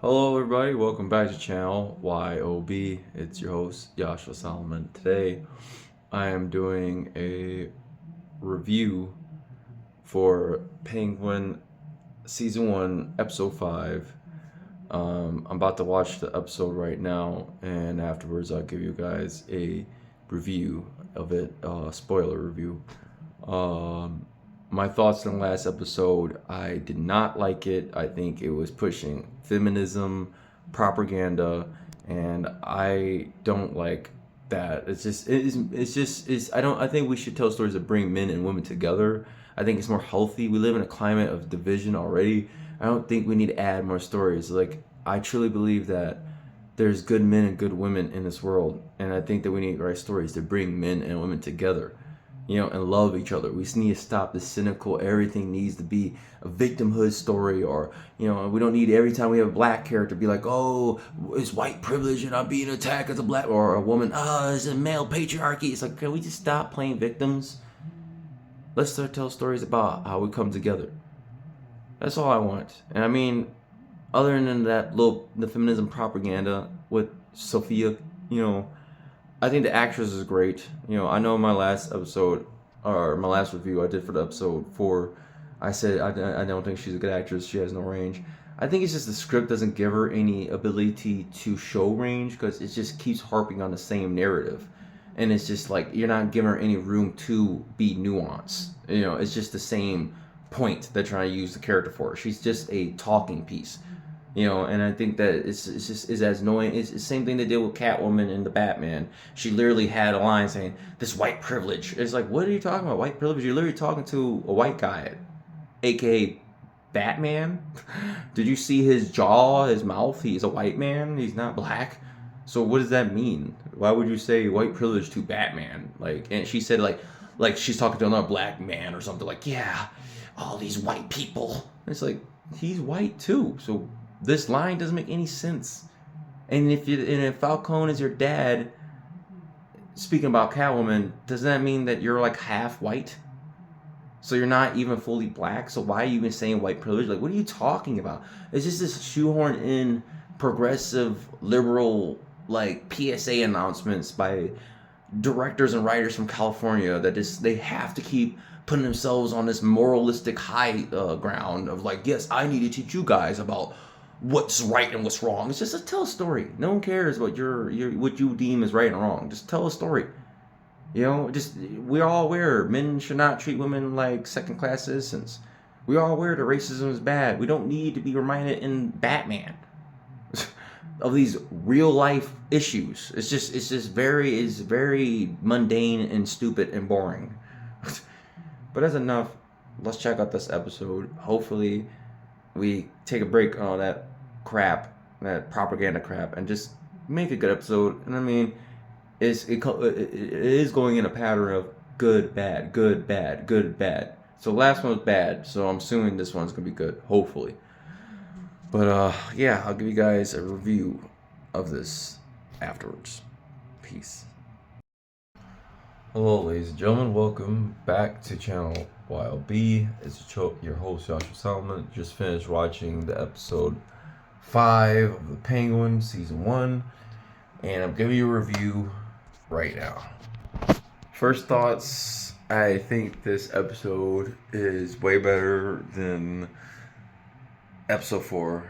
Hello, everybody. Welcome back to channel Y.O.B. It's your host, Joshua Solomon. Today, I am doing a review for Penguin Season 1, Episode 5. I'm about to watch the episode right now, and afterwards, I'll give you guys a review of it, spoiler review. Um, my thoughts on the last episode, I did not like it. I think it was pushing feminism, propaganda, and I don't like that. I think we should tell stories that bring men and women together. I think it's more healthy. We live in a climate of division already. I don't think we need to add more stories. Like, I truly believe that there's good men and good women in this world, and I think that we need to write stories to bring men and women together, and love each other. We need to stop the cynical, everything needs to be a victimhood story, or, we don't need every time we have a black character be like, oh, it's white privilege and I'm being attacked as a black, or a woman, it's a male patriarchy. It's like, can we just stop playing victims? Let's start tell stories about how we come together. That's all I want. And I mean, other than that the feminism propaganda with Sophia, you know, I think the actress is great. I know my last episode or my last review I did for the episode 4, I said I don't think she's a good actress. She has no range. I think it's just the script doesn't give her any ability to show range because it just keeps harping on the same narrative, and it's just like you're not giving her any room to be nuanced. It's just the same point they're trying to use the character for. She's just a talking piece. And I think that it's just is as annoying. It's the same thing they did with Catwoman in the Batman. She literally had a line saying, "This white privilege." It's like, what are you talking about? White privilege? You're literally talking to a white guy, aka Batman. Did you see his jaw, his mouth? He's a white man. He's not black. So what does that mean? Why would you say white privilege to Batman? And she said like she's talking to another black man or something. Like, yeah, all these white people. It's like he's white too. So this line doesn't make any sense. And if Falcone is your dad, speaking about Catwoman, does that mean that you're like half white? So you're not even fully black. So why are you even saying white privilege? Like, what are you talking about? It's just this shoehorn in progressive liberal like PSA announcements by directors and writers from California that they have to keep putting themselves on this moralistic high ground of like, yes, I need to teach you guys about what's right and what's wrong. It's just tell a story. No one cares what what you deem is right and wrong. Just tell a story. Just we're all aware men should not treat women like second class citizens. We're all aware that racism is bad. We don't need to be reminded in Batman of these real life issues. It's very mundane and stupid and boring. But that's enough. Let's check out this episode. Hopefully, we take a break on all that crap, that propaganda crap, and just make a good episode. And I mean, it is going in a pattern of good, bad, good, bad, good, bad. So last one was bad, so I'm assuming this one's gonna be good, hopefully. But yeah, I'll give you guys a review of this afterwards. Peace. Hello, ladies and gentlemen. Welcome back to channel Y.O.B. It's your host, Joshua Solomon. Just finished watching the episode 5 of The Penguin, Season 1. And I'm giving you a review right now. First thoughts, I think this episode is way better than episode 4.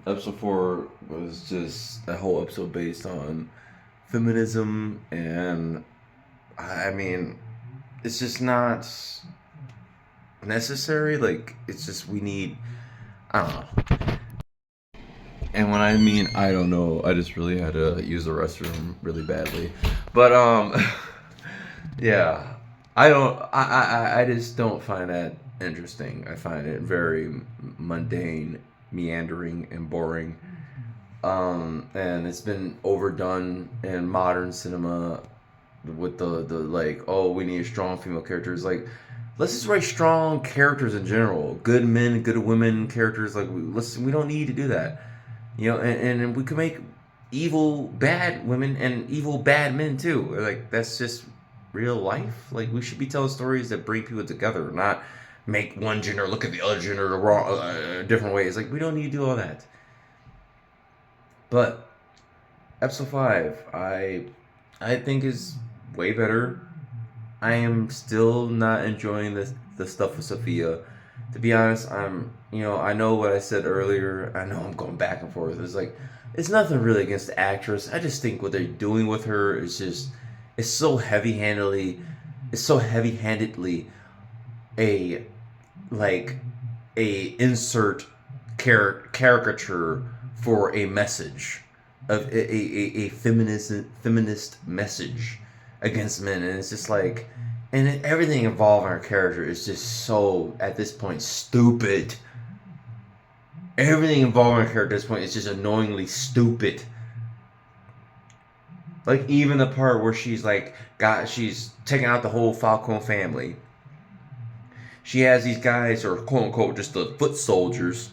Episode 4 was just a whole episode based on feminism, and I mean, it's just not necessary. Like, it's just we need, I don't know. And when I mean I don't know, I just really had to use the restroom really badly. But yeah, I just don't find that interesting. I find it very mundane, meandering, and boring. And it's been overdone in modern cinema with the like, oh, we need strong female characters. Like, let's just write strong characters in general, good men, good women characters. Like, we don't need to do that. And we could make evil bad women and evil bad men too. Like, that's just real life. Like, we should be telling stories that bring people together, not make one gender look at the other gender the wrong different ways. Like, we don't need to do all that. But episode 5, I think is way better. I am still not enjoying the stuff with Sophia. To be honest, I know what I said earlier. I know I'm going back and forth. It's nothing really against the actress. I just think what they're doing with her is just, it's so heavy-handedly a like a insert caricature for a message of a feminist message against men, and it's just like, and everything involving our character is just so, at this point, stupid. Everything involving our character at this point is just annoyingly stupid. Like, even the part where she's taking out the whole Falcone family. She has these guys, or quote unquote, just the foot soldiers.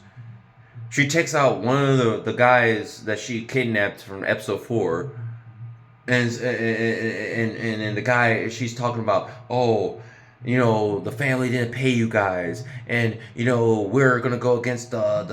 She takes out one of the guys that she kidnapped from episode 4, and the guy, she's talking about, oh, the family didn't pay you guys, and we're gonna go against the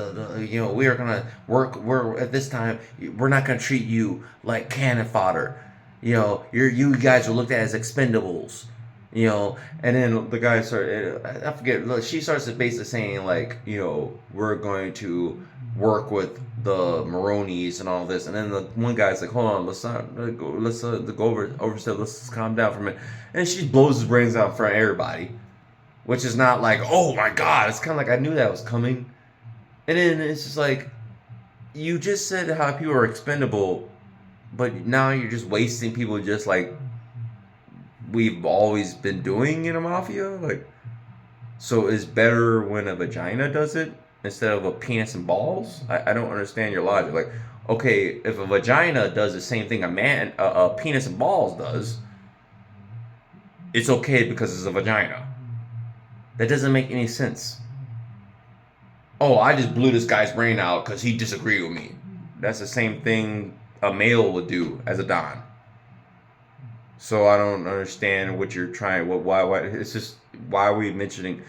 we're gonna we're at this time, we're not gonna treat you like cannon fodder. You guys are looked at as expendables. And then the guy started, I forget, look, she starts to basically saying, like, we're going to work with the Maronis and all this. And then the one guy's like, hold on, let's go over, let's calm down for a minute. And she blows his brains out in front of everybody, which is not like, oh my God, it's kind of like, I knew that was coming. And then it's just like, you just said how people are expendable, but now you're just wasting people, just like we've always been doing in a mafia. Like, so it's better when a vagina does it instead of a penis and balls? I don't understand your logic. Like, okay, if a vagina does the same thing a penis and balls does, it's okay because it's a vagina. That doesn't make any sense. Oh, I just blew this guy's brain out because he disagreed with me. That's the same thing a male would do as a don. So I don't understand what you're trying. Why? It's just, why are we mentioning?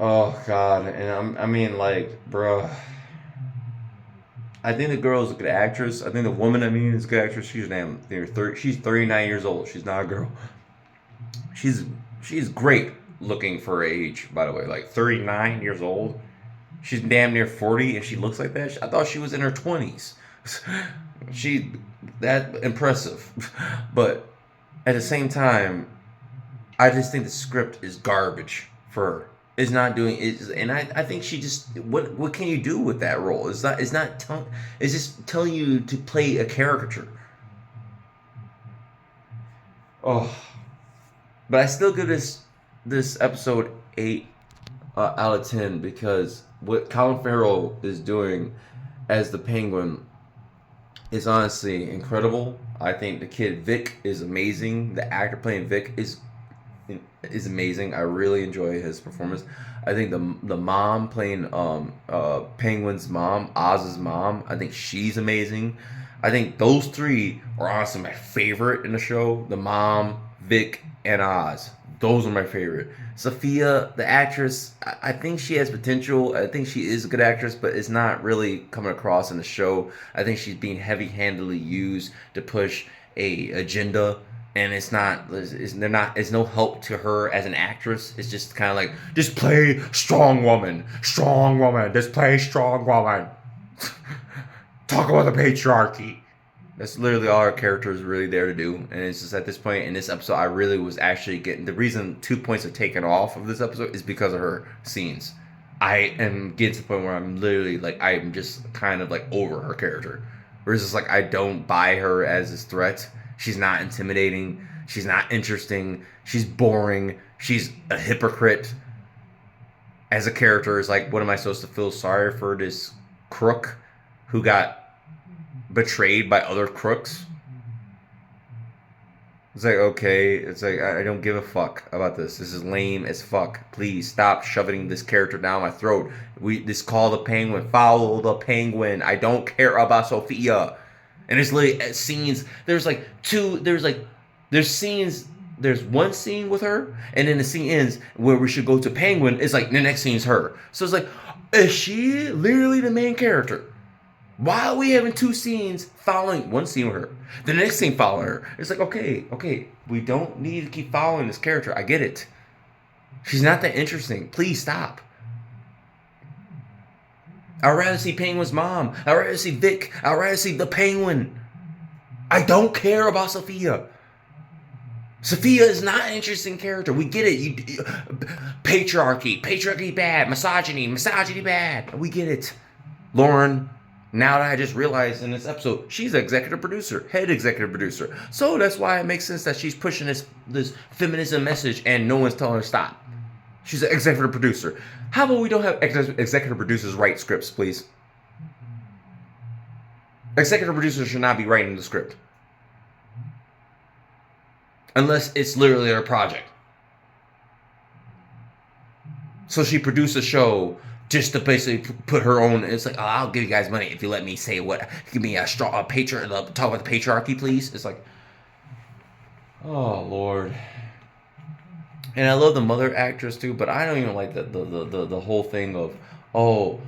Oh God! And I mean, like, bruh. I think the girl is a good actress. I think the woman, is a good actress. She's damn. She's 39 years old. She's not a girl. She's great looking for her age. By the way, like 39 years old. She's damn near 40, and she looks like that. I thought she was in her 20s. She that impressive, but at the same time, I just think the script is garbage for her. It's not doing it, and I think she just, what can you do with that role? It's just telling you to play a caricature. Oh, but I still give this episode 8 out of 10, because what Colin Farrell is doing as the Penguin is honestly incredible. I think the kid Vic is amazing. The actor playing Vic is amazing. I really enjoy his performance. I think the mom playing Penguin's mom, Oz's mom, I think she's amazing. I think those 3 are honestly my favorite in the show. The mom, Vic, and Oz. Those are my favorite. Sophia, the actress, I think she has potential. I think she is a good actress, but it's not really coming across in the show. I think she's being heavy-handedly used to push a agenda, and it's no help to her as an actress. It's just kind of like, just play strong woman, just play strong woman. Talk about the patriarchy. That's literally all our character is really there to do. And it's just, at this point in this episode, I really was actually getting, the reason 2 points are taken off of this episode is because of her scenes. I am getting to the point where I'm literally like, I'm just kind of like over her character. Whereas it's like, I don't buy her as this threat. She's not intimidating. She's not interesting. She's boring. She's a hypocrite. As a character, it's like, what am I supposed to feel sorry for this crook who got betrayed by other crooks? It's like, okay, it's like, I don't give a fuck about this. This is lame as fuck. Please stop shoving this character down my throat. This call the Penguin. Follow the Penguin. I don't care about Sophia. And it's literally scenes. There's scenes. There's one scene with her, and then the scene ends where we should go to Penguin. It's like the next scene is her. So it's like, is she literally the main character? Why are we having two scenes following one scene with her, the next scene following her? It's like, okay, we don't need to keep following this character. I get it. She's not that interesting. Please stop. I'd rather see Penguin's mom. I'd rather see Vic. I'd rather see the Penguin. I don't care about Sophia. Sophia is not an interesting character. We get it. Patriarchy bad. Misogyny bad. We get it. Lauren, now that I just realized in this episode, she's an executive producer, head executive producer. So that's why it makes sense that she's pushing this feminism message and no one's telling her to stop. She's an executive producer. How about we don't have executive producers write scripts, please? Executive producers should not be writing the script. Unless it's literally their project. So she produced a show just to basically put her own. It's like, oh, I'll give you guys money if you let me say what. Give me a talk about the patriarchy, please. It's like, oh Lord. And I love the mother actress too, but I don't even like the whole thing of, oh,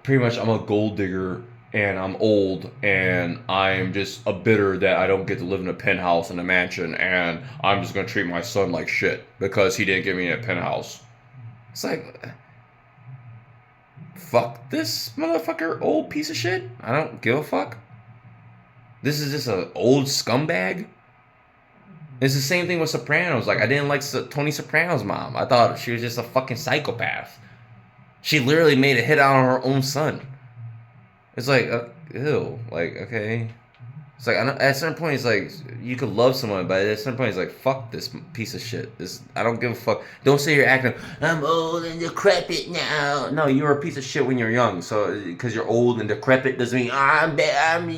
pretty much I'm a gold digger and I'm old and I'm just a bitter that I don't get to live in a penthouse in a mansion and I'm just gonna treat my son like shit because he didn't give me a penthouse. It's like, fuck this motherfucker, old piece of shit. I don't give a fuck. This is just an old scumbag. It's the same thing with Sopranos. Like, I didn't like Tony Soprano's mom. I thought she was just a fucking psychopath. She literally made a hit out on her own son. It's like, ew. Like, okay. It's like, at a certain point, it's like, you could love someone, but at a certain point, it's like, fuck this piece of shit. I don't give a fuck. Don't say you're acting, I'm old and decrepit now. No, you were a piece of shit when you're young. So, because you're old and decrepit doesn't mean,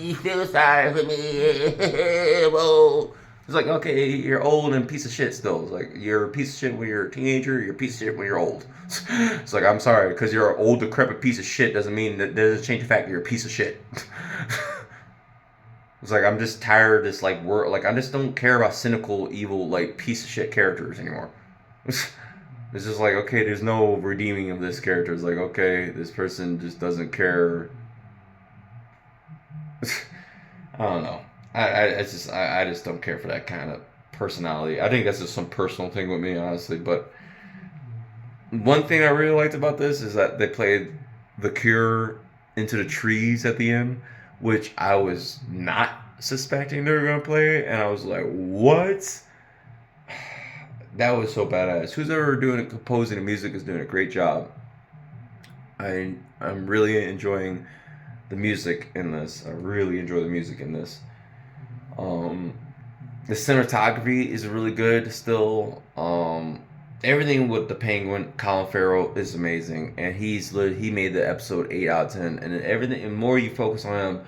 you feel sorry for me. Whoa. It's like, okay, you're old and piece of shit still. It's like, you're a piece of shit when you're a teenager, you're a piece of shit when you're old. It's like, I'm sorry, because you're an old, decrepit piece of shit doesn't mean that doesn't change the fact that you're a piece of shit. It's like, I'm just tired of this, like, I just don't care about cynical, evil, like, piece of shit characters anymore. It's just like, okay, there's no redeeming of this character. It's like, okay, this person just doesn't care. I don't know. I just don't care for that kind of personality. I think that's just some personal thing with me, honestly. But one thing I really liked about this is that they played The Cure Into the Trees at the end, which I was not suspecting they were going to play. And I was like, what? That was so badass. Who's ever composing the music is doing a great job. I'm really enjoying the music in this. I really enjoy the music in this. The cinematography is really good still. Everything with the Penguin, Colin Farrell, is amazing, and he made the episode 8 out of 10. And everything, and the more you focus on him,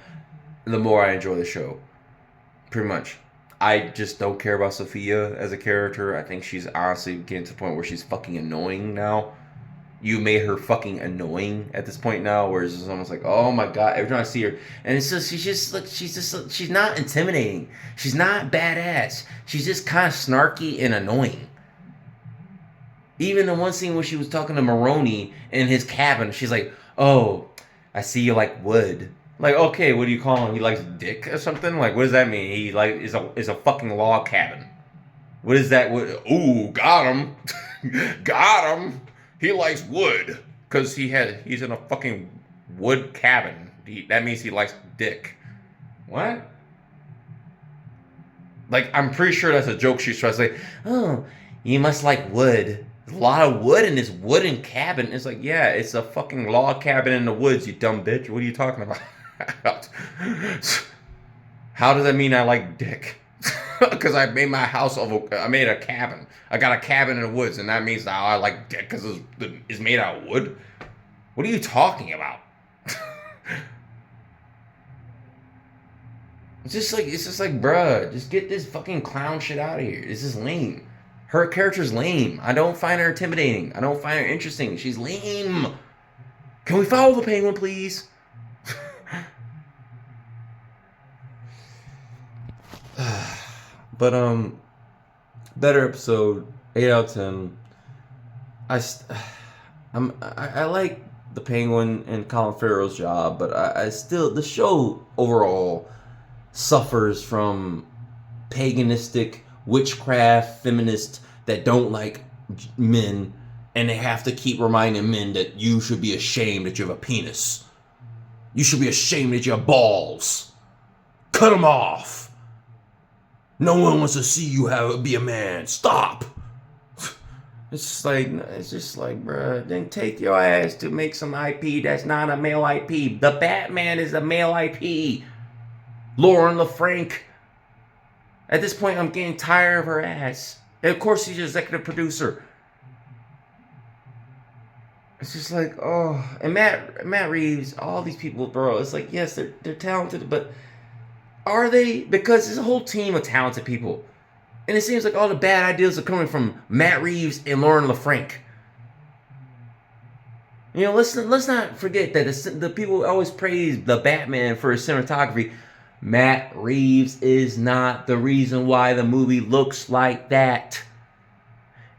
the more I enjoy the show. Pretty much. I just don't care about Sophia as a character. I think she's honestly getting to the point where she's fucking annoying now. You made her fucking annoying at this point now, where it's just almost like, oh my god, every time I see her, and it's just she's not intimidating, she's not badass, she's just kind of snarky and annoying. Even the one scene where she was talking to Maroney in his cabin, she's like, oh, I see you like wood. Like, okay, what do you call him? He likes dick or something? Like, what does that mean? He like is a fucking log cabin. What is that? Ooh, got him, got him. He likes wood because he's in a fucking wood cabin. That means he likes dick. What? Like, I'm pretty sure that's a joke she's trying to say. Oh, you must like wood. There's a lot of wood in this wooden cabin. It's like, yeah, it's a fucking log cabin in the woods, you dumb bitch. What are you talking about? How does that mean I like dick? Because I made my house I made a cabin. I got a cabin in the woods, and that means that I like dick because it's made out of wood. What are you talking about? It's just like, bruh, just get this fucking clown shit out of here. This is lame. Her character's lame. I don't find her intimidating. I don't find her interesting. She's lame. Can we follow the Penguin, please? But better episode, 8 out of 10. I like the Penguin and Colin Farrell's job, but I still, the show overall suffers from paganistic witchcraft feminists that don't like men, and they have to keep reminding men that you should be ashamed that you have a penis. You should be ashamed that you have balls. Cut them off. No one wants to see you be a man. Stop. It's just like, bruh, then take your ass to make some IP that's not a male IP. The Batman is a male IP. Lauren LaFranc. At this point, I'm getting tired of her ass. And of course, she's executive producer. It's just like, oh, and Matt Reeves, all these people, bro. It's like, yes, they're talented, but are they? Because there's a whole team of talented people, and it seems like all the bad ideas are coming from Matt Reeves and Lauren LaFranc. You know, let's not forget that the people always praise the Batman for his cinematography. Matt Reeves is not the reason why the movie looks like that.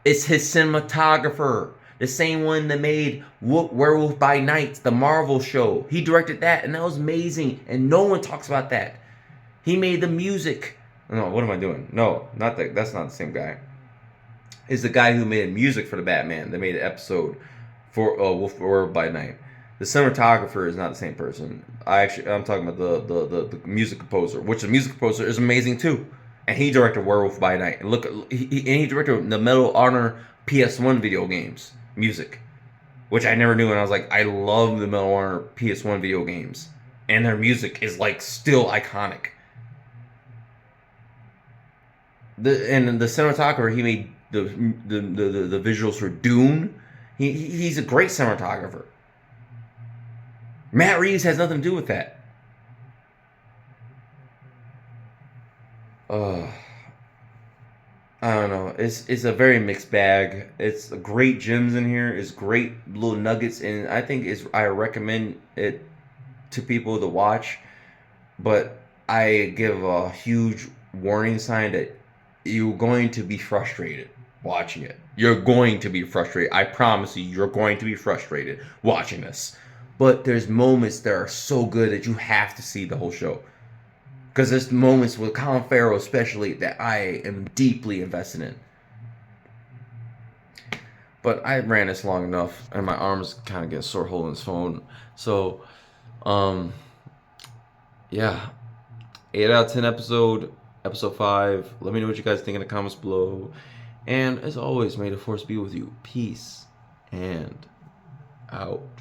It's his cinematographer. The same one that made Werewolf by Night, the Marvel show. He directed that, and that was amazing, and no one talks about that. He made the music. No, what am I doing? No, not that. That's not the same guy. It's the guy who made music for the Batman. They made an episode for Werewolf by Night. The cinematographer is not the same person. I'm talking about the music composer, which the music composer is amazing too. And he directed Werewolf by Night. And he directed the Medal of Honor PS1 video games music, which I never knew. And I was like, I love the Medal of Honor PS1 video games, and their music is like still iconic. The cinematographer, he made the visuals for Dune. He's a great cinematographer. Matt Reeves has nothing to do with that. I don't know. It's a very mixed bag. It's great gems in here. It's great little nuggets, and I think I recommend it to people to watch. But I give a huge warning sign that you're going to be frustrated watching it. You're going to be frustrated. I promise you're going to be frustrated watching this. But there's moments that are so good that you have to see the whole show. Because there's moments with Colin Farrell especially that I am deeply invested in. But I ran this long enough, and my arms kind of get sore holding this phone. So, yeah. 8 out of 10 episode 5. Let me know what you guys think in the comments below. And as always, may the force be with you. Peace and out.